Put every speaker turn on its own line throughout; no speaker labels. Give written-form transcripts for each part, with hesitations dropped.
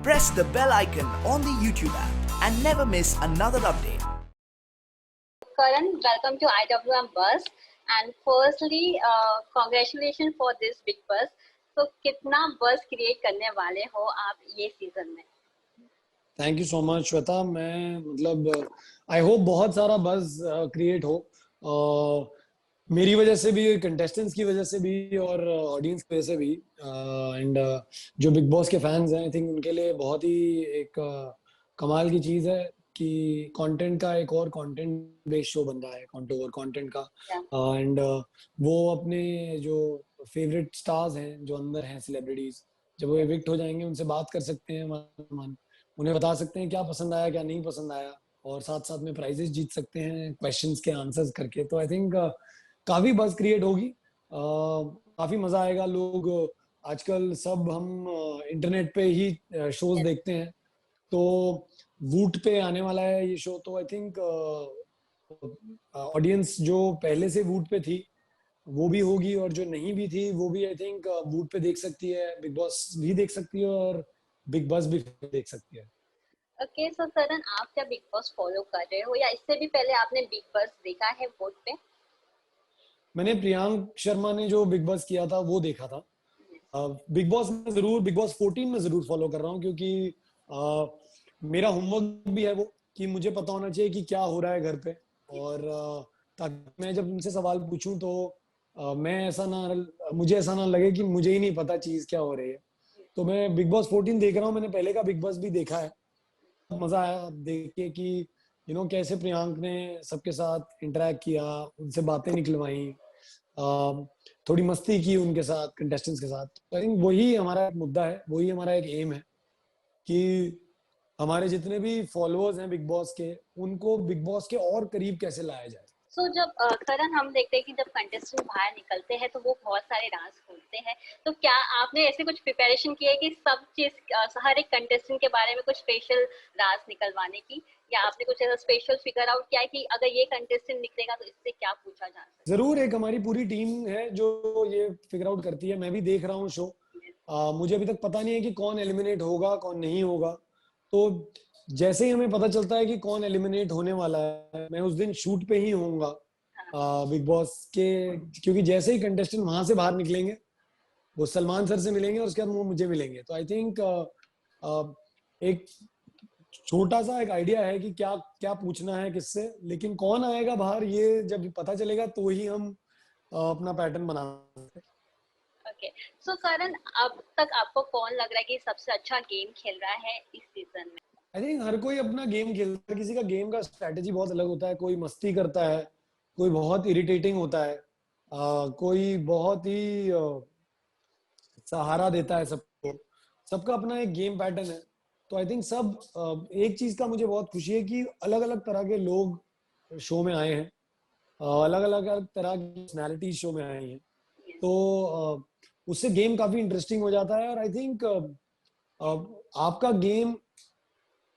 press the bell icon on the YouTube app and never miss another update.
Karan, welcome to IWM Buzz. And firstly, congratulations for this big buzz. So, कितना buzz create करने वाले हो आप ये season में?
Thank you so much Shweta. मैं मतलब I hope बहुत सारा बज़ क्रिएट हो, मेरी वजह से भी, कंटेस्टेंट्स की वजह से भी और ऑडियंस की वजह से भी. एंड जो बिग बॉस के फैंस हैं, आई थिंक उनके लिए बहुत ही एक कमाल की चीज़ है कि कंटेंट का एक और कंटेंट बेस्ड शो बन रहा है, कंटेंट का. एंड वो अपने जो फेवरेट स्टार्स हैं, जो अंदर हैं सेलिब्रिटीज, जब वो एविक्ट हो जाएंगे उनसे बात कर सकते हैं, उन्हें बता सकते हैं क्या पसंद आया क्या नहीं पसंद आया, और साथ साथ में प्राइजेस जीत सकते हैं क्वेश्चंस के आंसर्स करके. तो आई थिंक काफी बज़ क्रिएट होगी, काफी मजा आएगा. लोग आजकल सब हम इंटरनेट पे ही शोज देखते हैं, तो वूट पे आने वाला है ये शो. तो आई थिंक ऑडियंस जो पहले से वूट पे थी वो भी होगी, और जो नहीं भी थी वो भी आई थिंक वूट पे देख सकती है, बिग बॉस भी देख सकती है और बिग बॉस भी देख सकती है.
ओके, सो करण, आप क्या बिग बॉस फॉलो कर रहे हो या इससे भी पहले आपने बिग बॉस देखा है वोट पे?
मैंने प्रियांक शर्मा ने जो बिग बॉस किया था वो देखा था. बिग बॉस में जरूर, बिग बॉस 14 में जरूर फॉलो कर रहा हूँ, क्योंकि मेरा होमवर्क भी है वो कि मुझे पता होना चाहिए कि क्या हो रहा है घर पे, और ताकि मैं जब उनसे सवाल पूछूं तो मुझे ऐसा ना लगे कि मुझे ही नहीं पता चीज क्या हो रही है. तो मैं बिग बॉस 14 देख रहा हूँ. मैंने पहले का बिग बॉस भी देखा है. मजा आया देख के कि कैसे प्रियांक ने सबके साथ इंटरेक्ट किया, उनसे बातें निकलवाई, थोड़ी मस्ती की उनके साथ, कंटेस्टेंट्स के साथ. आई थिंक वही हमारा मुद्दा है, वही हमारा एक एम है कि हमारे जितने भी फॉलोअर्स हैं बिग बॉस के, उनको बिग बॉस के और करीब कैसे लाया जाए.
सो जब करण, हम देखते हैं कि जब कंटेस्टेंट बाहर निकलते हैं तो वो बहुत सारे राज खोलते हैं, तो क्या आपने ऐसे कुछ प्रिपरेशन की है कि सब चीज हर एक कंटेस्टेंट के बारे में कुछ स्पेशल राज निकलवाने की, या आपने कुछ ऐसा स्पेशल फिगर आउट किया है कि अगर ये कंटेस्टेंट निकलेगा तो इससे क्या पूछा जा सकता है?
जरूर, एक हमारी पूरी टीम है जो ये फिगर आउट करती है. मैं भी देख रहा हूँ शो. मुझे अभी तक पता नहीं है कि कौन एलिमिनेट होगा कौन नहीं होगा. तो जैसे ही हमें पता चलता है कि कौन एलिमिनेट होने वाला है, मैं उस दिन शूट पे ही होऊंगा बिग बॉस के, क्योंकि जैसे ही कंटेस्टेंट वहां से बाहर निकलेंगे वो सलमान सर से मिलेंगे और उसके बाद वो मुझे मिलेंगे. तो आई थिंक एक छोटा सा एक आइडिया है कि क्या क्या पूछना है किससे, लेकिन कौन आएगा बाहर ये जब पता चलेगा तो ही हम अपना पैटर्न बना सकते हैं.
ओके, सो करण, अब तक आपको कौन लग रहा है कि सबसे अच्छा गेम खेल रहा है इस सीजन में?
आई थिंक हर कोई अपना गेम खेलता है, किसी का गेम का स्ट्रेटेजी बहुत अलग होता है. कोई मस्ती करता है, कोई बहुत इरिटेटिंग होता है, कोई बहुत ही सहारा देता है सबको. सबका अपना एक गेम पैटर्न है. तो आई थिंक सब एक चीज का मुझे बहुत खुशी है कि अलग अलग तरह के लोग शो में आए हैं, अलग अलग तरह की पर्सनैलिटी शो में आई हैं. तो उससे गेम काफी इंटरेस्टिंग हो जाता है. और आई थिंक आपका गेम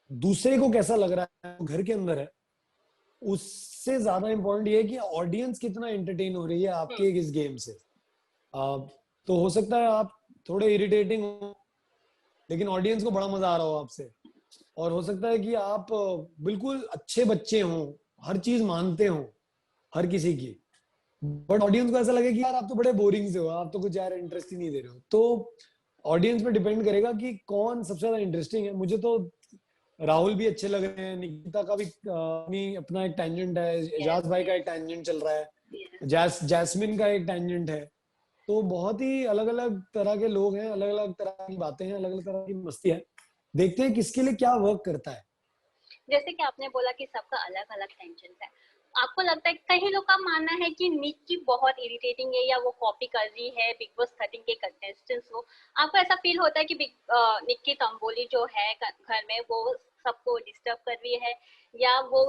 दूसरे को कैसा लग रहा है, घर के अंदर है, उससे ज्यादा इम्पोर्टेंट ये है कि ऑडियंस कितना एंटरटेन हो रही है आपके इस गेम से. तो हो सकता है आप थोड़े इरिटेटिंग हो लेकिन ऑडियंस को बड़ा मजा आ रहा हो आपसे, और हो सकता है कि आप बिल्कुल अच्छे बच्चे हों, हर चीज मानते हो हर किसी की, बट ऑडियंस को ऐसा लगे कि यार आप तो बड़े बोरिंग से हो, आप तो कुछ यार इंटरेस्ट ही नहीं दे रहे हो. तो ऑडियंस पे डिपेंड करेगा कि कौन सबसे ज्यादा इंटरेस्टिंग है. मुझे तो राहुल भी अच्छे लग रहे हैं, निकिता का भी अपना एक टैंजेंट है, एजाज भाई का एक टैंजेंट चल रहा है, जैस्मिन का एक टैंजेंट है. तो बहुत ही अलग अलग तरह के लोग हैं, अलग अलग तरह की बातें हैं, अलग अलग तरह की मस्ती है. देखते हैं किसके लिए क्या वर्क करता है.
जैसे कि आपने बोला कि सबका अलग अलग टेंशन है, आपको लगता है कई लोग का मानना है कि निक्की बहुत इरिटेटिंग है या वो कॉपी कर रही है बिग बॉस 13 के कंटेस्टेंट्स को? आपको ऐसा फील होता है कि निक्की तंबोली जो है घर में वो सबको डिस्टर्ब कर रही है, या वो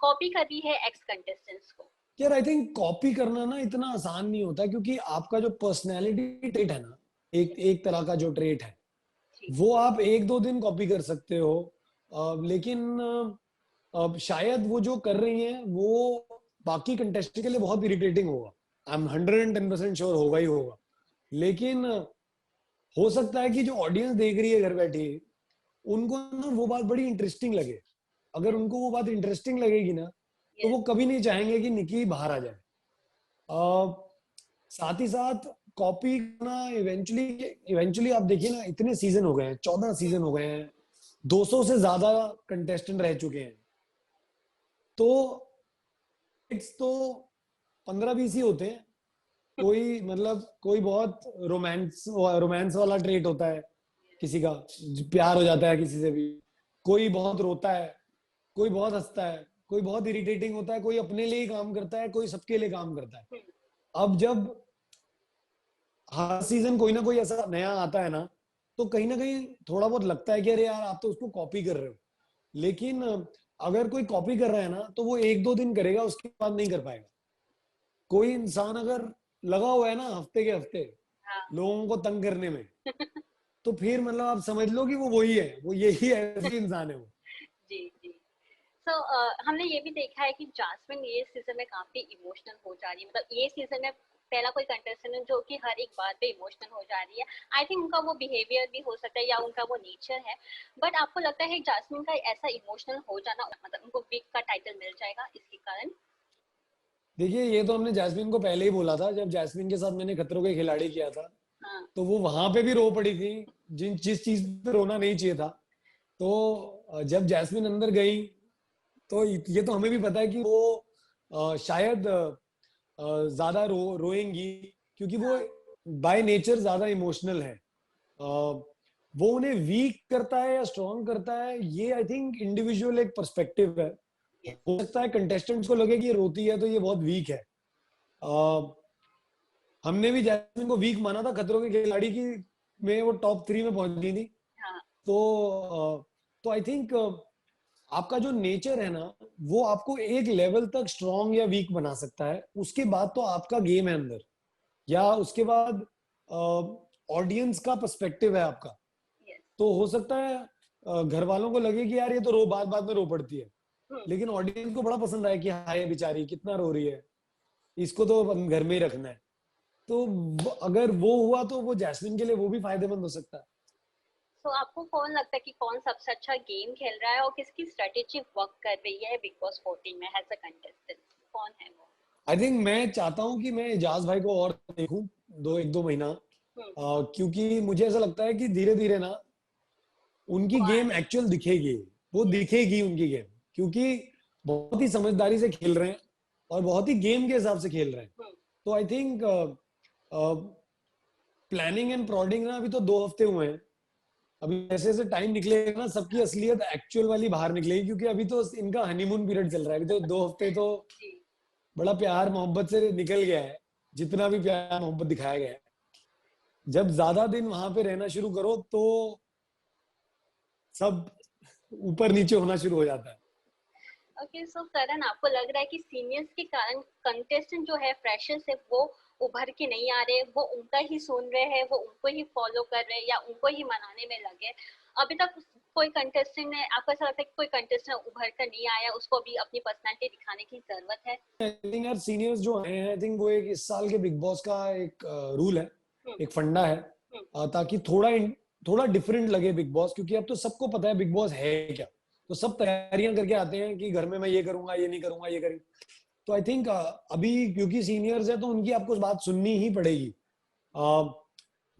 कॉपी कर रही है एक्स कंटेस्टेंट्स को?
यार आई थिंक कॉपी करना ना इतना आसान नहीं होता, क्योंकि आपका जो पर्सनैलिटी ट्रेट है ना, एक तरह का जो ट्रेट है वो आप एक दो दिन कॉपी कर सकते हो, लेकिन शायद वो जो कर रही हैं वो बाकी कंटेस्टेंट के लिए बहुत इरिटेटिंग होगा. आई एम 110% श्योर होगा ही होगा. लेकिन हो सकता है कि जो ऑडियंस देख रही है घर बैठी, उनको ना वो बात बड़ी इंटरेस्टिंग लगे। अगर उनको वो बात इंटरेस्टिंग लगेगी ना, तो वो कभी नहीं चाहेंगे कि निकी बाहर आ जाए। साथ ही साथ कॉपी करना इवेंचुअली इवेंचुअली आप देखिए ना, इतने सीजन हो गए हैं, 14 सीजन हो गए हैं, 200 से ज्यादा कंटेस्टेंट रह चुके हैं, तो इट्स तो 15-20 ही होते हैं। कोई मतलब कोई बहुत रोमांस रोमांस वाला ट्रेट होता है किसी का, प्यार हो जाता है किसी से भी, कोई बहुत रोता है, कोई बहुत हंसता है, कोई बहुत इरिटेटिंग होता है, कोई अपने लिए ही काम करता है, कोई सबके लिए काम करता है। अब जब हर सीजन कोई ना कोई ऐसा नया आता है ना, तो कहीं ना कहीं थोड़ा बहुत लगता है कि अरे यार आप तो उसको कॉपी कर रहे हो। लेकिन अगर कोई कॉपी कर रहा है ना, तो वो 1-2 दिन करेगा, उसके बाद नहीं कर पाएगा। कोई इंसान अगर लगा हुआ है ना हफ्ते के हफ्ते
हाँ
लोगों को तंग करने में, तो फिर मतलब आप समझ लो कि वो वही है, वो यही ऐसे इंसान है वो।
जी जी। सो हमने ये भी देखा है कि जास्मिन ये सीजन में काफी इमोशनल हो जा रही है, मतलब ये सीजन में पहला कोई कंटेस्टेंट है जो कि हर एक बात पे इमोशनल हो जा रही है। आई थिंक उनका वो बिहेवियर भी हो सकता है या उनका वो नेचर है, बट आपको लगता है जास्मिन का ऐसा इमोशनल हो जाना, मतलब उनको वीक का टाइटल मिल जाएगा इसके कारण?
देखिए, ये तो हमने जैस्मिन को पहले ही बोला था, जब जैस्मिन के साथ मैंने खतरों के खिलाड़ी किया था,
हाँ
तो वो वहां पे भी रो पड़ी थी, जिस चीज पे रोना नहीं चाहिए था। तो जब जैस्मिन अंदर गई, तो ये तो हमें भी पता है कि वो शायद ज्यादा रोएंगी, क्योंकि वो
हाँ
बाय नेचर ज्यादा इमोशनल है। वो उन्हें वीक करता है या स्ट्रॉन्ग करता है, ये आई थिंक इंडिविजुअल एक पर्सपेक्टिव है।
यस
हो सकता है कंटेस्टेंट्स को लगे कि ये रोती है तो ये बहुत वीक है। हमने भी जैस्मिन को वीक माना था खतरों के खिलाड़ी की, में वो टॉप 3 में पहुंच गई थी।
हाँ
तो आई थिंक आपका जो नेचर है ना, वो आपको एक लेवल तक स्ट्रॉन्ग या वीक बना सकता है, उसके बाद तो आपका गेम है अंदर, या उसके बाद ऑडियंस का पर्सपेक्टिव है आपका।
यस
तो हो सकता है घर वालों को लगे कि यार ये तो रो बात बात में रो पड़ती है,
हम्म।
लेकिन ऑडियंस को बड़ा पसंद आया कि हाँ ये बेचारी कितना रो रही है, इसको तो घर में ही रखना है। तो अगर वो हुआ तो वो जैस्मिन के लिए वो भी फायदेमंद हो सकता है।
तो आपको कौन लगता है कि कौन सबसे अच्छा गेम खेल रहा है और किसकी स्ट्रेटेजी वर्क कर रही है बिग बॉस 14 में एज अ कंटेस्टेंट? कौन है वो?
आई थिंक मैं चाहता हूँ कि मैं इजाज भाई को और देखूं 1-2 महीना,
हम्म।
क्योंकि मुझे ऐसा लगता है कि धीरे धीरे ना उनकी
वाह।
गेम एक्चुअल दिखेगी, वो
यस।
दिखेगी उनकी गेम, क्योंकि बहुत ही समझदारी से खेल रहे हैं और बहुत ही गेम के हिसाब से खेल रहे हैं।
हम्म।
तो I think planning and plotting ना अभी तो 2 हफ्ते हुए हैं, अभी जैसे जैसे टाइम निकलेगा ना सबकी असलियत एक्चुअल वाली बाहर निकलेगी, क्योंकि अभी तो इनका हनीमून पीरियड चल रहा है। अभी तो 2 हफ्ते तो
जी।
बड़ा प्यार मोहब्बत से निकल गया है, जितना भी प्यार मोहब्बत दिखाया गया है। जब ज्यादा दिन वहां पे रहना शुरू करो तो सब ऊपर नीचे होना शुरू हो जाता है।
ओके, सो करण, आपको लग रहा है कि सीनियर्स के कारण कंटेस्टेंट जो है, फ्रेशर्स है, वो उभर के नहीं आ रहे, वो उनका ही सुन रहे हैं, वो उनको ही फॉलो कर रहे हैं या उनको ही मनाने में लगे? अभी तक कोई कंटेस्टेंट ने, आपको ऐसा लगता है कि कोई कंटेस्टेंट उभर कर नहीं आया, उसको अभी अपनी पर्सनालिटी दिखाने की जरूरत है?
आई थिंक यार सीनियर्स जो हैं, आई थिंक वो एक इस साल के बिग बॉस का एक रूल है,
हम्म।
एक फंडा है,
हम्म।
ताकि थोड़ा डिफरेंट लगे बिग बॉस, क्योंकि अब तो सबको पता है बिग बॉस है क्या। तो सब तैयारियां करके आते हैं कि घर में मैं ये करूंगा, ये नहीं करूंगा, ये करूंगा। तो आई थिंक अभी क्योंकि सीनियर्स है तो उनकी आपको बात सुननी ही पड़ेगी।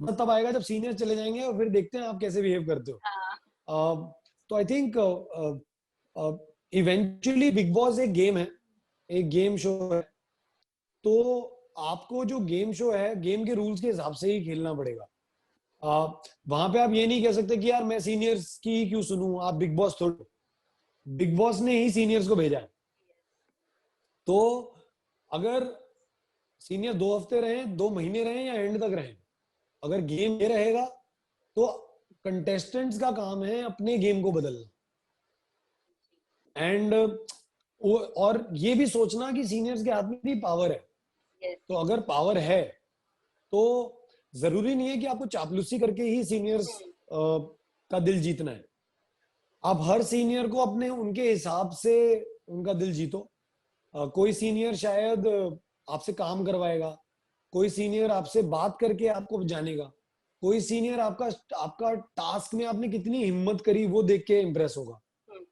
तब आएगा जब सीनियर्स चले जाएंगे और फिर देखते हैं आप कैसे बिहेव करते हो।
हाँ।
तो I think eventually big boss एक गेम है, एक गेम शो है। तो आपको जो गेम शो है, गेम के रूल्स के हिसाब से ही खेलना पड़ेगा। वहां पे आप ये नहीं कह सकते कि यार मैं सीनियर्स की ही क्यों सुनूं, आप बिग बॉस थोड़ी, बिग बॉस ने ही सीनियर्स को भेजा है। तो अगर सीनियर 2 हफ्ते रहे, 2 महीने रहे या एंड तक रहे, अगर गेम ये रहेगा तो कंटेस्टेंट्स का काम है अपने गेम को बदलना। एंड और ये भी सोचना कि सीनियर्स के हाथ में भी पावर है।
यस।
तो अगर पावर है तो जरूरी नहीं है कि आपको चापलूसी करके ही सीनियर्स का दिल जीतना है। आप हर सीनियर को अपने उनके हिसाब से उनका दिल जीतो। कोई सीनियर शायद आपसे काम करवाएगा, कोई सीनियर आपसे बात करके आपको जानेगा, कोई सीनियर आपका आपका टास्क में आपने कितनी हिम्मत करी वो देख के इम्प्रेस होगा।
हम्म,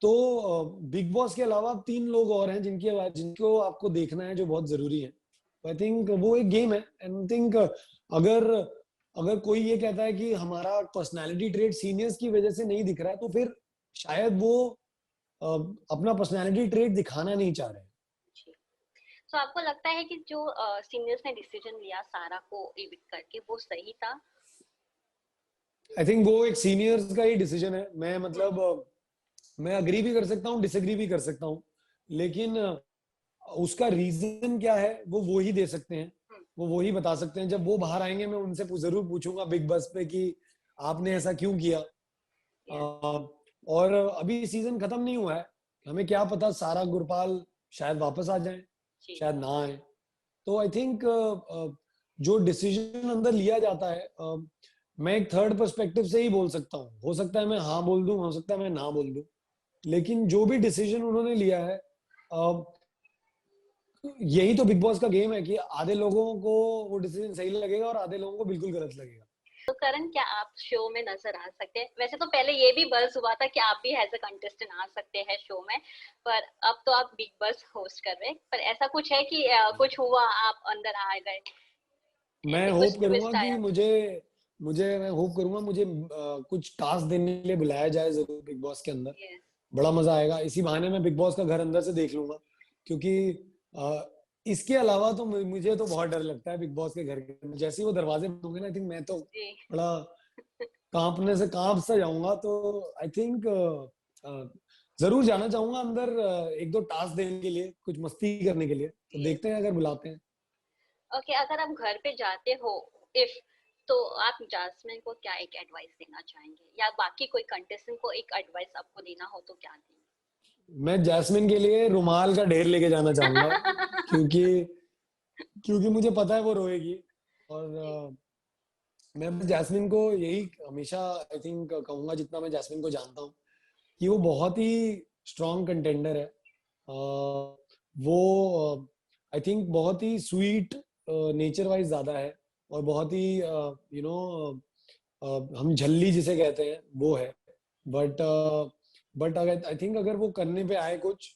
तो बिग बॉस के अलावा 3 लोग और हैं जिनको आपको देखना है, जो बहुत जरूरी है। आई थिंक वो एक गेम है, एंड आई थिंक अगर अगर कोई ये कहता है कि हमारा पर्सनालिटी ट्रेट सीनियर्स की वजह से नहीं दिख रहा है, तो फिर शायद वो अ, अपना पर्सनालिटी ट्रेट दिखाना नहीं चाह रहे हैं।
जी। तो आपको लगता है कि जो सीनियर्स ने डिसीजन लिया सारा को एविक्ट करके वो सही था?
आई थिंक वो एक सीनियर्स का ही डिसीजन है। मैं मतलब मैं अग्री भी कर सकता हूँ, डिसएग्री भी कर सकता हूँ, लेकिन उसका रीजन क्या है वो ही दे सकते हैं, वो ही बता सकते हैं। जब वो बाहर आएंगे मैं उनसे जरूर पूछूंगा बिग बॉस पे कि आपने ऐसा क्यों किया। और अभी सीजन खत्म नहीं हुआ है, हमें क्या पता सारा गुरपाल शायद वापस आ जाए,
जी।
शायद ना आए। तो आई थिंक जो डिसीजन अंदर लिया जाता है, मैं एक थर्ड पर्सपेक्टिव से ही बोल सकता हूँ। हो सकता है मैं हाँ बोल दूं, हो सकता है मैं ना बोल दूं, लेकिन जो भी डिसीजन उन्होंने लिया है, यही तो बिग बॉस का गेम है कि आधे लोगों को वो डिसीजन सही लगेगा और आधे लोगों को बिल्कुल गलत लगेगा।
तो करण, क्या आप शो में नजर आ सकते हैं? वैसे तो पहले ये भी बज़ हुआ था कि आप भी एज अ कंटेस्टेंट आ सकते हैं शो में, पर अब तो आप बिग बॉस होस्ट कर रहे हैं। पर ऐसा कुछ है कि कुछ हुआ आप अंदर आ गए,
मैं
ऐसे
होप
कुछ
करूंगा
ट्विस्ट
कि
आया?
मुझे मुझे मैं होप करूंगा मुझे कुछ टास्क देने के लिए बुलाया जाए जरूर बिग बॉस के अंदर।
यस।
बड़ा मजा आएगा, इसी बहाने मैं बिग बॉस का घर अंदर से देख लूंगा। क्योंकि इसके अलावा तो मुझे तो बहुत डर लगता है बिग बॉस के घर के अंदर। जैसे ही वो दरवाजे बंद होंगे ना, आई थिंक मैं तो
जी।
बड़ा कांपने से कांप सा जाऊंगा। तो आई थिंक जरूर जाना चाहूंगा अंदर, एक दो टास्क देने के लिए, कुछ मस्ती करने के लिए। तो
यस।
देखते हैं अगर बुलाते हैं।
ओके, अगर आप घर पे जाते हो, इफ, तो आप जास्मिन को क्या एक एडवाइस देना चाहेंगे, या बाकी कोई कंटेस्टेंट को एक एडवाइस आपको देना हो तो क्या देंगे?
मैं जैस्मिन के लिए रुमाल का ढेर लेके जाना चाहूंगा, क्योंकि क्योंकि मुझे पता है वो रोएगी। और
जी।
मैं जैस्मिन को यही हमेशा आई थिंक कहूंगा, जितना मैं जैस्मिन को जानता हूँ, कि वो बहुत ही स्ट्रॉन्ग कंटेंडर है। वो आई थिंक बहुत ही स्वीट नेचर वाइज ज्यादा है, और बहुत ही यू नो हम झल्ली जिसे कहते हैं वो है। बट बट अगर आई थिंक अगर वो करने पे आए कुछ,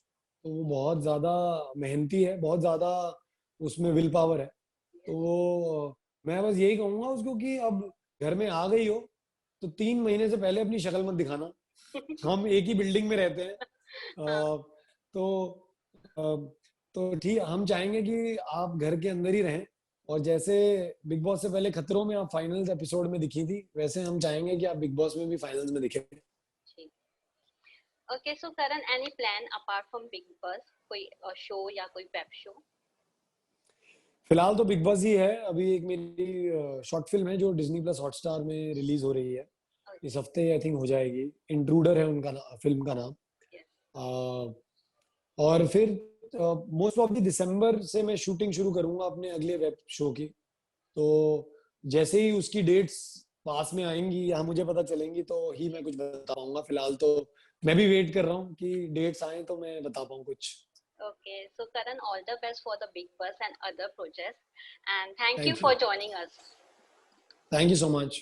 तो वो बहुत ज्यादा मेहनती है, बहुत ज्यादा उसमें विल पावर है। तो वो मैं बस यही कहूंगा उसको कि अब घर में आ गई हो तो 3 महीने से पहले अपनी शक्ल मत दिखाना। हम एक ही बिल्डिंग में रहते हैं।
हाँ।
तो अ, तो ठीक, हम चाहेंगे कि आप घर के अंदर ही रहें, और जैसे बिग बॉस से पहले खतरों में आप फाइनल्स एपिसोड में दिखी थी, वैसे हम चाहेंगे कि आप बिग बॉस में भी फाइनल्स में दिखे।
जी। Okay, so Karan, any plan apart from Bigg Boss, कोई शो या कोई वेब शो?
फिलहाल तो बिग बॉस ही है। अभी एक मेरी शॉर्ट फिल्म है जो डिज्नी प्लस हॉटस्टार में रिलीज हो रही है, इस हफ्ते आई थिंक हो जाएगी। इंट्रूडर है उनका फिल्म का नाम।
यस।
अ, और फिर मोस्ट ऑफ द दिसंबर से मैं शूटिंग शुरू करूंगा अपने अगले वेब शो की। तो जैसे ही उसकी डेट्स पास में आएंगी या मुझे पता चलेंगी तो ही मैं कुछ बता पाऊंगा। फिलहाल तो मैं भी वेट कर रहा हूँ कि डेट्स आए तो मैं बता पाऊँ कुछ।
Okay, so Karan, all the best for the Big Bus and other projects, and thank you
thank
for
you,
joining us.
Thank you so much.